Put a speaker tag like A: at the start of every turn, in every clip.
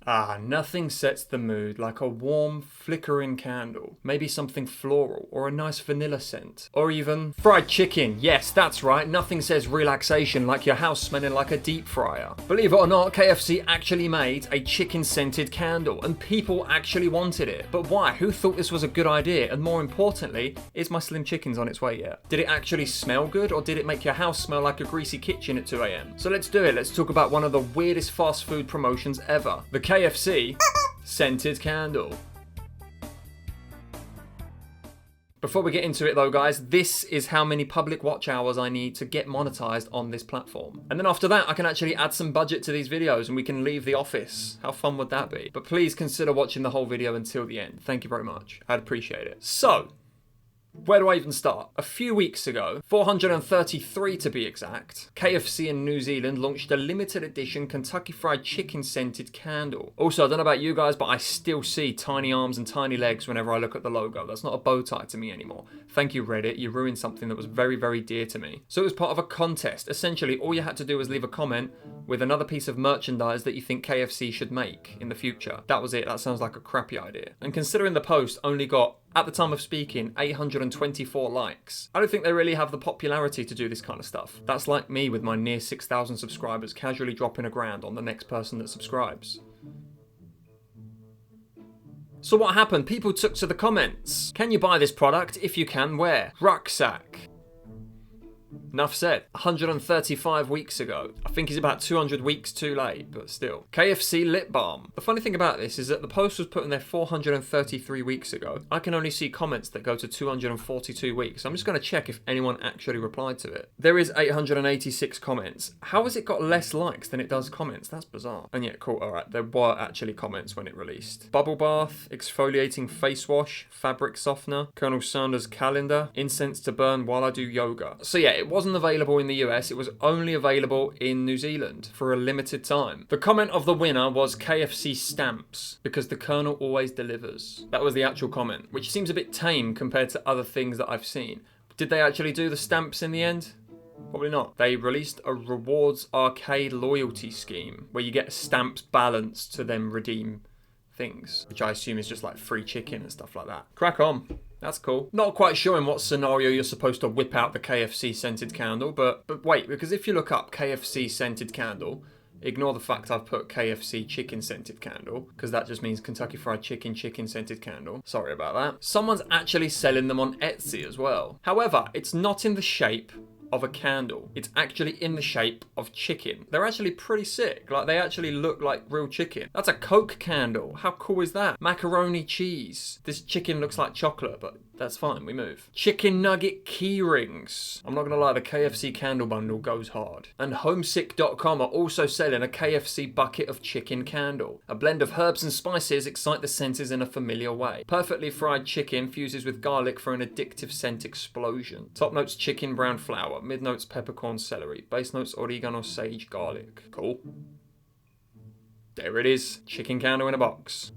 A: Ah, nothing sets the mood like a warm, flickering candle. Maybe something floral or a nice vanilla scent. Or even fried chicken. Yes, that's right. Nothing says relaxation like your house smelling like a deep fryer. Believe it or not, KFC actually made a chicken-scented candle and people actually wanted it. But why? Who thought this was a good idea? And more importantly, is my slim chickens on its way yet? Did it actually smell good or did it make your house smell like a greasy kitchen at 2 a.m? So let's do it. Let's talk about one of the weirdest fast food promotions ever. The KFC scented candle. Before we get into it though, guys, this is how many public watch hours I need to get monetized on this platform. And then after that, I can actually add some budget to these videos and we can leave the office. How fun would that be? But please consider watching the whole video until the end. Thank you very much. I'd appreciate it. So, where do I even start? A few weeks ago, 433 to be exact, KFC in New Zealand launched a limited edition Kentucky Fried Chicken scented candle. Also, I don't know about you guys, but I still see tiny arms and tiny legs whenever I look at the logo. That's not a bow tie to me anymore. Thank you, Reddit. You ruined something that was very, very dear to me. So it was part of a contest. Essentially, all you had to do was leave a comment with another piece of merchandise that you think KFC should make in the future. That was it. That sounds like a crappy idea. And considering the post only got, at the time of speaking, 824 likes. I don't think they really have the popularity to do this kind of stuff. That's like me with my near 6,000 subscribers casually dropping $1,000 on the next person that subscribes. So what happened? People took to the comments. Can you buy this product? If you can, where? Rucksack. Enough said. 135 weeks ago. I think he's about 200 weeks too late, but still. KFC lip balm. The funny thing about this is that the post was put in there 433 weeks ago. I can only see comments that go to 242 weeks. I'm just going to check if anyone actually replied to it. There is 886 comments. How has it got less likes than it does comments? That's bizarre. And yeah, cool. All right. There were actually comments when it released. Bubble bath, exfoliating face wash, fabric softener, Colonel Sanders calendar, incense to burn while I do yoga. So yeah, it wasn't available in the US, it was only available in New Zealand for a limited time. The comment of the winner was KFC stamps, because the Colonel always delivers. That was the actual comment, which seems a bit tame compared to other things that I've seen. Did they actually do the stamps in the end? Probably not. They released a rewards arcade loyalty scheme where you get stamps balanced to then redeem things, which I assume is just like free chicken and stuff like that. Crack on. That's cool. Not quite sure in what scenario you're supposed to whip out the KFC scented candle, but wait, because if you look up KFC scented candle, ignore the fact I've put KFC chicken scented candle, because that just means Kentucky Fried Chicken scented candle. Sorry about that. Someone's actually selling them on Etsy as well. However, it's not in the shape of a candle. It's actually in the shape of chicken. They're actually pretty sick. Like, they actually look like real chicken. That's a Coke candle. How cool is that? Macaroni cheese. This chicken looks like chocolate, but that's fine, we move. Chicken nugget key rings. I'm not gonna lie, the KFC candle bundle goes hard. And homesick.com are also selling a KFC bucket of chicken candle. A blend of herbs and spices excite the senses in a familiar way. Perfectly fried chicken fuses with garlic for an addictive scent explosion. Top notes chicken brown flour. Mid notes peppercorn celery. Base notes oregano sage garlic. Cool. There it is. Chicken candle in a box.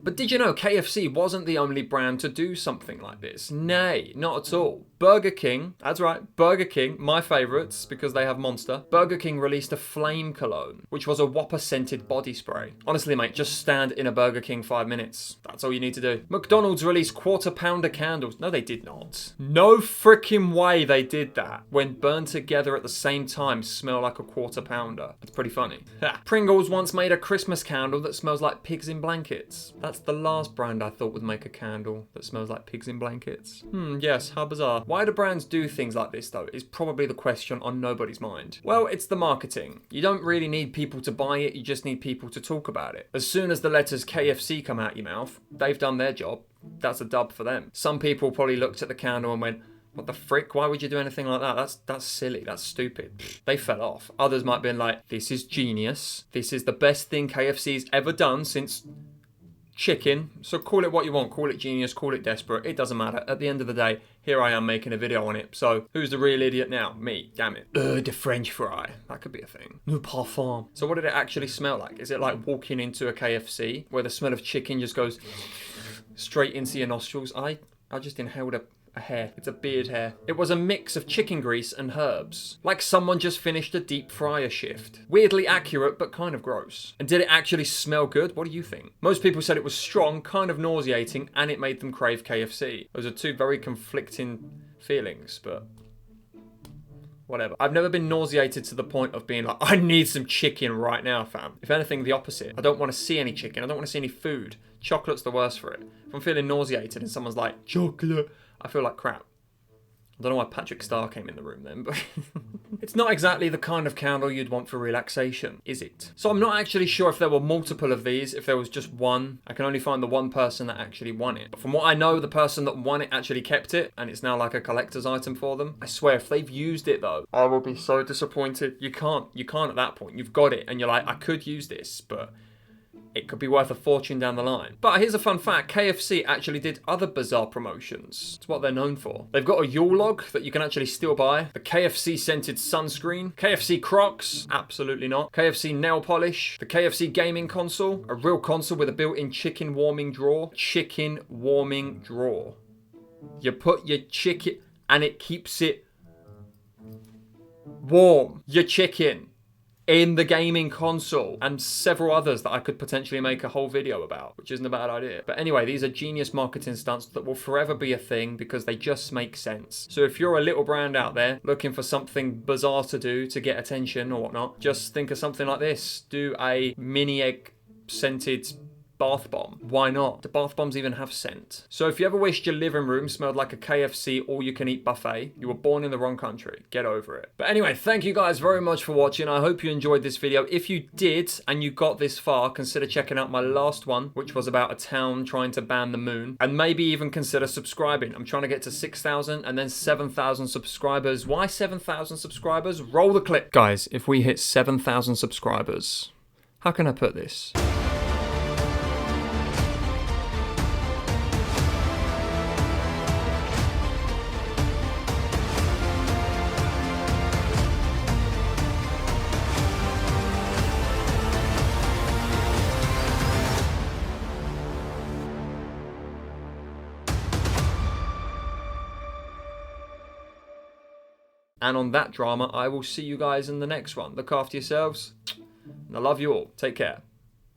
A: But did you know KFC wasn't the only brand to do something like this? Nay, not at all. Burger King, that's right, Burger King, my favourites because they have Monster. Burger King released a flame cologne, which was a Whopper scented body spray. Honestly, mate, just stand in a Burger King 5 minutes. That's all you need to do. McDonald's released quarter pounder candles. No, they did not. No freaking way they did that. When burned together at the same time, smell like a quarter pounder. That's pretty funny. Pringles once made a Christmas candle that smells like pigs in blankets. That's the last brand I thought would make a candle that smells like pigs in blankets. Yes, how bizarre. Why do brands do things like this though, is probably the question on nobody's mind. Well, it's the marketing. You don't really need people to buy it, you just need people to talk about it. As soon as the letters KFC come out your mouth, they've done their job. That's a dub for them. Some people probably looked at the candle and went, what the frick? Why would you do anything like that? That's silly. That's stupid. They fell off. Others might have been like, this is genius. This is the best thing KFC's ever done since chicken. So call it what you want. Call it genius, call it desperate. It doesn't matter. At the end of the day, here I am making a video on it. So who's the real idiot now? Me. Damn it. The French fry. That could be a thing. Le parfum. So what did it actually smell like? Is it like walking into a KFC where the smell of chicken just goes straight into your nostrils? I just inhaled a hair. It's a beard hair. It was a mix of chicken grease and herbs. Like someone just finished a deep fryer shift. Weirdly accurate, but kind of gross. And did it actually smell good? What do you think? Most people said it was strong, kind of nauseating, and it made them crave KFC. Those are two very conflicting feelings, but whatever. I've never been nauseated to the point of being like, I need some chicken right now, fam. If anything, the opposite. I don't want to see any chicken. I don't want to see any food. Chocolate's the worst for it. If I'm feeling nauseated and someone's like, chocolate, I feel like crap. I don't know why Patrick Starr came in the room then, but it's not exactly the kind of candle you'd want for relaxation, is it? So I'm not actually sure if there were multiple of these, if there was just one. I can only find the one person that actually won it. But from what I know, the person that won it actually kept it, and it's now like a collector's item for them. I swear, if they've used it though, I will be so disappointed. You can't at that point. You've got it, and you're like, I could use this, but it could be worth a fortune down the line. But here's a fun fact. KFC actually did other bizarre promotions. It's what they're known for. They've got a Yule log that you can actually still buy. The KFC scented sunscreen. KFC Crocs. Absolutely not. KFC nail polish. The KFC gaming console. A real console with a built-in chicken warming drawer. Chicken warming drawer. You put your chicken and it keeps it warm. Your chicken in the gaming console, and several others that I could potentially make a whole video about, which isn't a bad idea. But anyway, these are genius marketing stunts that will forever be a thing because they just make sense. So if you're a little brand out there looking for something bizarre to do to get attention or whatnot, just think of something like this. Do a mini egg scented bath bomb. Why not? Do bath bombs even have scent? So if you ever wished your living room smelled like a KFC all-you-can-eat buffet, you were born in the wrong country. Get over it. But anyway, thank you guys very much for watching. I hope you enjoyed this video. If you did and you got this far, consider checking out my last one, which was about a town trying to ban the moon. And maybe even consider subscribing. I'm trying to get to 6,000 and then 7,000 subscribers. Why 7,000 subscribers? Roll the clip. Guys, if we hit 7,000 subscribers, how can I put this? And on that drama, I will see you guys in the next one. Look after yourselves. And I love you all. Take care.